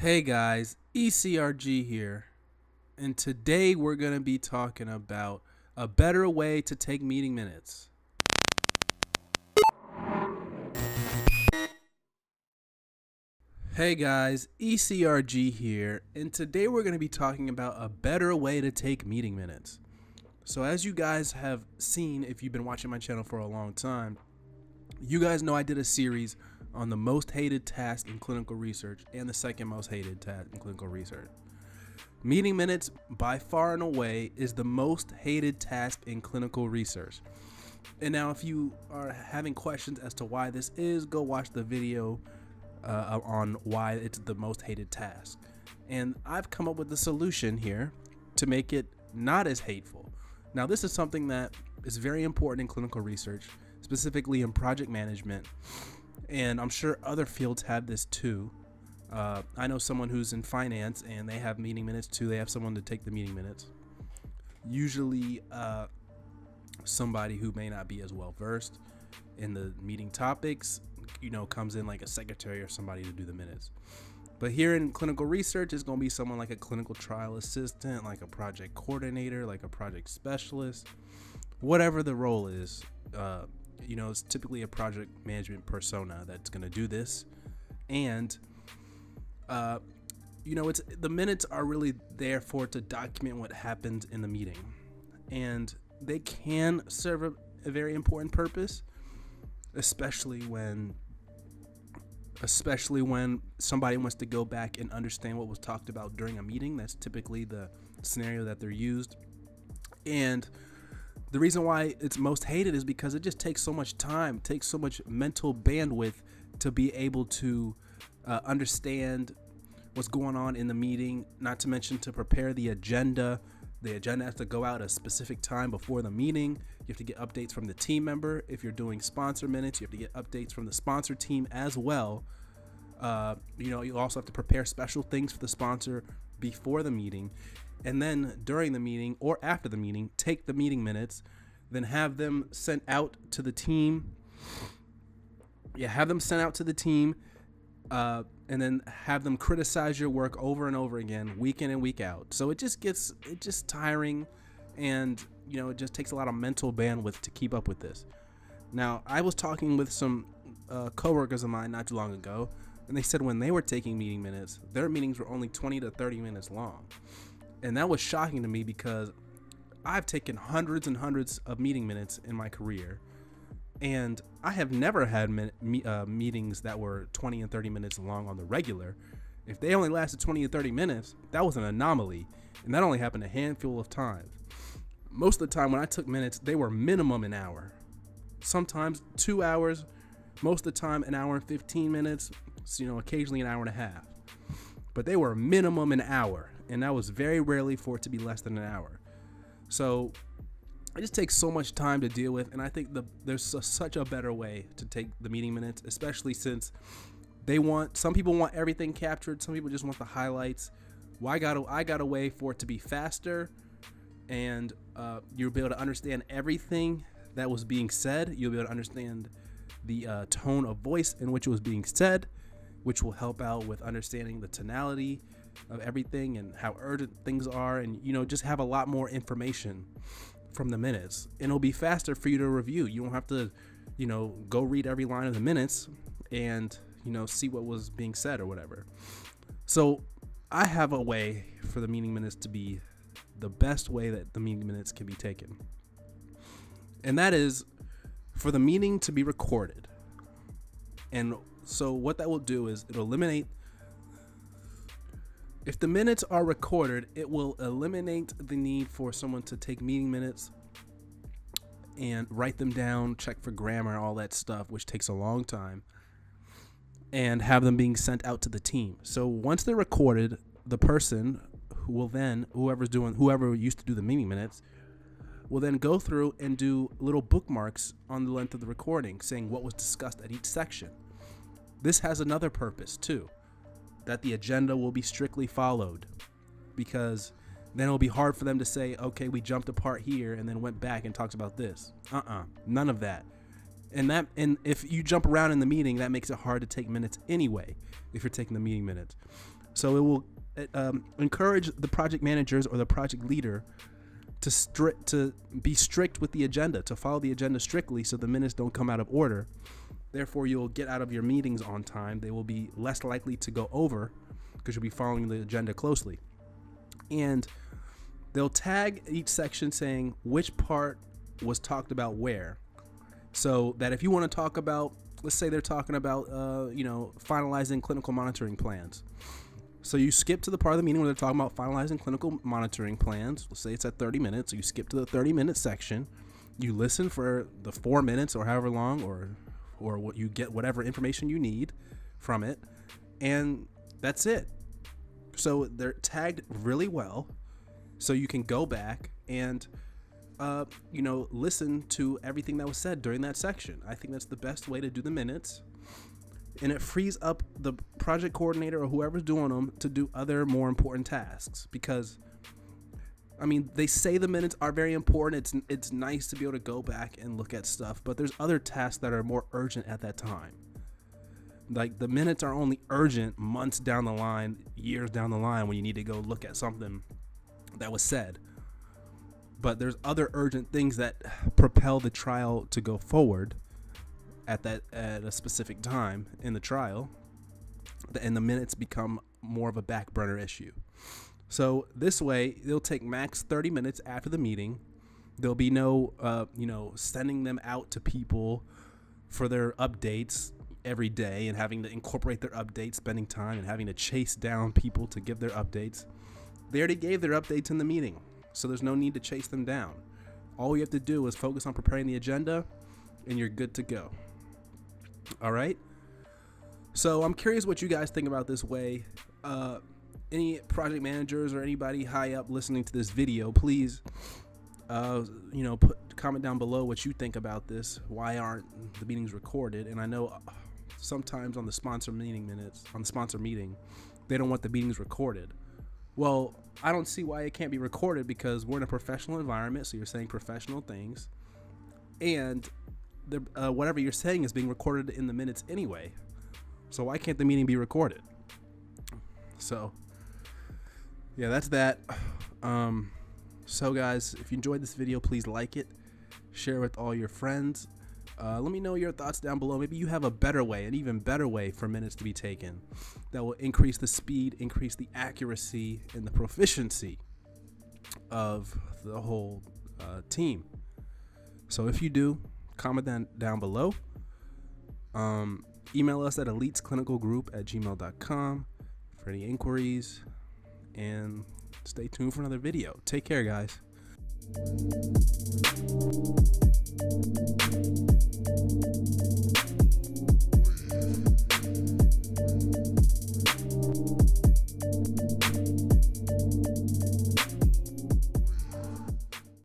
Hey guys, ECRG here, and today we're going to be talking about a better way to take meeting minutes. Hey guys, ECRG here, and today we're going to be talking about a better way to take meeting minutes. So as you guys have seen, if you've been watching my channel for a long time, you guys know I did a series on the most hated task in clinical research and the second most hated task in clinical research. Meeting minutes, by far and away, is the most hated task in clinical research. And now, if you are having questions as to why this is, go watch the video on why it's the most hated task. And I've come up with a solution here to make it not as hateful. Now, this is something that is very important in clinical research, specifically in project management. And I'm sure other fields have this too. I know someone who's in finance and they have meeting minutes too. They have someone to take the meeting minutes. Usually somebody who may not be as well versed in the meeting topics, comes in like a secretary or somebody to do the minutes. But here in clinical research, it's going to be someone like a clinical trial assistant, like a project coordinator, like a project specialist, whatever the role is. It's typically a project management persona that's going to do this. And it's the minutes are really there for to document what happens in the meeting, and they can serve a very important purpose, especially when somebody wants to go back and understand what was talked about during a meeting. That's typically the scenario that they're used. And the reason why it's most hated is because it just takes so much time, takes so much mental bandwidth to be able to understand what's going on in the meeting, not to mention to prepare the agenda. The agenda has to go out a specific time before the meeting. You have to get updates from the team member. If you're doing sponsor minutes, you have to get updates from the sponsor team as well. You also have to prepare special things for the sponsor before the meeting. And then during the meeting or after the meeting, take the meeting minutes, then have them sent out to the team. Have them sent out to the team. And then have them criticize your work over and over again, week in and week out. So it just tiring, and it just takes a lot of mental bandwidth to keep up with this. Now, I was talking with some coworkers of mine not too long ago, and they said when they were taking meeting minutes, their meetings were only 20 to 30 minutes long. And that was shocking to me because I've taken hundreds and hundreds of meeting minutes in my career. And I have never had meetings that were 20 and 30 minutes long on the regular. If they only lasted 20 and 30 minutes, that was an anomaly. And that only happened a handful of times. Most of the time when I took minutes, they were minimum an hour. Sometimes 2 hours. Most of the time an hour and 15 minutes. So, occasionally an hour and a half. But they were minimum an hour. And that was very rarely for it to be less than an hour. So it just takes so much time to deal with, and I think there's such a better way to take the meeting minutes, especially since some people want everything captured, some people just want the highlights. Well, I got a way for it to be faster, and you'll be able to understand everything that was being said. You'll be able to understand the tone of voice in which it was being said, which will help out with understanding the tonality of everything and how urgent things are, and just have a lot more information from the minutes, and it'll be faster for you to review. You don't have to go read every line of the minutes and see what was being said or whatever. So I have a way for the meeting minutes to be the best way that the meeting minutes can be taken, and that is for the meeting to be recorded. And so what that will do is it'll eliminate, if the minutes are recorded, it will eliminate the need for someone to take meeting minutes and write them down, check for grammar, all that stuff, which takes a long time, and have them being sent out to the team. So once they're recorded, the person who will then, whoever used to do the meeting minutes, will then go through and do little bookmarks on the length of the recording saying what was discussed at each section. This has another purpose too, that the agenda will be strictly followed, because then it'll be hard for them to say, okay, we jumped a part here and then went back and talked about this. None of that. And if you jump around in the meeting, that makes it hard to take minutes anyway, if you're taking the meeting minutes. So it will encourage the project managers or the project leader to be strict with the agenda, to follow the agenda strictly so the minutes don't come out of order. Therefore, you'll get out of your meetings on time. They will be less likely to go over because you'll be following the agenda closely. And they'll tag each section saying which part was talked about where. So that if you want to talk about, let's say they're talking about, finalizing clinical monitoring plans. So you skip to the part of the meeting where they're talking about finalizing clinical monitoring plans. Let's say it's at 30 minutes. So you skip to the 30-minute section. You listen for the 4 minutes or however long, or what you get, whatever information you need from it. And that's it. So they're tagged really well. So you can go back and listen to everything that was said during that section. I think that's the best way to do the minutes. And it frees up the project coordinator or whoever's doing them to do other more important tasks. Because, they say the minutes are very important. It's nice to be able to go back and look at stuff. But there's other tasks that are more urgent at that time. Like, the minutes are only urgent months down the line, years down the line, when you need to go look at something that was said. But there's other urgent things that propel the trial to go forward at a specific time in the trial, and the minutes become more of a back burner issue. So this way, they'll take max 30 minutes after the meeting. There'll be no, sending them out to people for their updates every day and having to incorporate their updates, spending time and having to chase down people to give their updates. They already gave their updates in the meeting, so there's no need to chase them down. All you have to do is focus on preparing the agenda, and you're good to go. All right. So I'm curious what you guys think about this way. Any project managers or anybody high up listening to this video, please, comment down below what you think about this. Why aren't the meetings recorded? And I know sometimes on the sponsor meeting, they don't want the meetings recorded. Well, I don't see why it can't be recorded, because we're in a professional environment. So you're saying professional things, and whatever you're saying is being recorded in the minutes anyway. So why can't the meeting be recorded? So yeah, that's that. So guys, if you enjoyed this video, please like it, share it with all your friends. Let me know your thoughts down below. Maybe you have a better way, an even better way for minutes to be taken that will increase the speed, increase the accuracy, and the proficiency of the whole team. So if you do, comment down below. Email us at elitesclinicalgroup@gmail.com for any inquiries, and stay tuned for another video. Take care, guys.